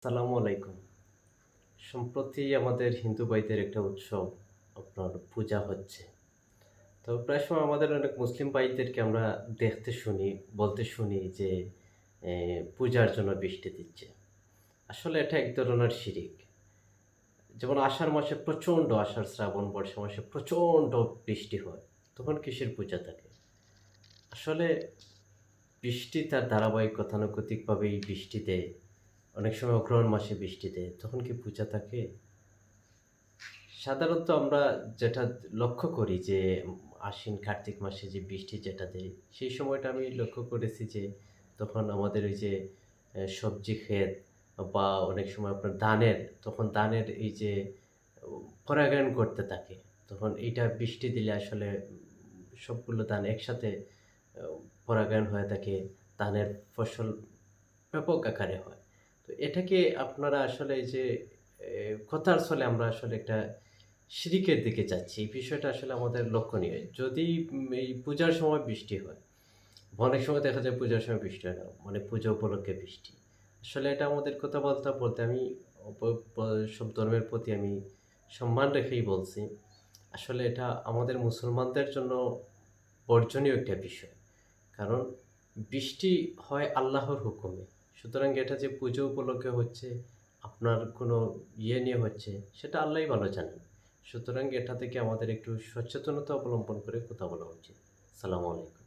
আসসালামু আলাইকুম। সম্প্রতি আমাদের হিন্দু ভাইদের একটা উৎসব আপনার পূজা হচ্ছে। তো প্রায় সময় আমাদের অনেক মুসলিম ভাইদেরকে আমরা দেখতে শুনি, বলতে শুনি যে পূজার জন্য বৃষ্টি দিচ্ছে। আসলে এটা এক ধরনের শিরিক। যেমন আষাঢ় মাসে প্রচণ্ড আষাঢ়, শ্রাবণ, বর্ষা মাসে প্রচণ্ড বৃষ্টি হয়। তখন কিসের পূজা থাকে? আসলে বৃষ্টি তার ধারাবাহিক গতানুগতিকভাবেই বৃষ্টি দেয়। অনেক সময় অগ্রহায়ণ মাসে বৃষ্টি দেয়। তখন কি পূজা থাকে? সাধারণত আমরা যেটা লক্ষ্য করি যে আশ্বিন, কার্তিক মাসে যে বৃষ্টি যেটা দেয়, সেই সময়টা আমি লক্ষ্য করেছি যে তখন আমাদের ওই যে সবজি ক্ষেত বা অনেক সময় আপনার তখন ধানের এই যে ও পরাগায়ন করতে থাকে। তখন এইটা বৃষ্টি দিলে আসলে সবগুলো ধান একসাথে আ পরাগায়ন হয়ে থাকে। ধানের ফসল ব্যাপক আকারে হয়। তো এটাকে আপনারা আসলে এই যে কথার ছলে আমরা আসলে একটা শিরিকের দিকে যাচ্ছি। এই বিষয়টা আসলে আমাদের লক্ষণীয়। যদি এই পূজার সময় বৃষ্টি হয়, বা অনেক সময় দেখা যায় পূজার সময় বৃষ্টি হয় না। মানে পূজা উপলক্ষে বৃষ্টি। আসলে এটা আমাদের কথাবার্তা বলতে আমি অপ প সব ধর্মের প্রতি আমি সম্মান রেখেই বলছি। আসলে এটা আমাদের মুসলমানদের জন্য বর্জনীয় একটা বিষয়। কারণ বৃষ্টি হয় আল্লাহর হুকুমে। সুতরাং এটা যে পুজো উপলক্ষে হচ্ছে, আপনার কোনো নিয়ে হচ্ছে, সেটা আল্লাহই ভালো জানেন। সুতরাং এটা থেকে আমাদের একটু সচেতনতা অবলম্বন করে কথা বলা উচিত। আসসালামু আলাইকুম।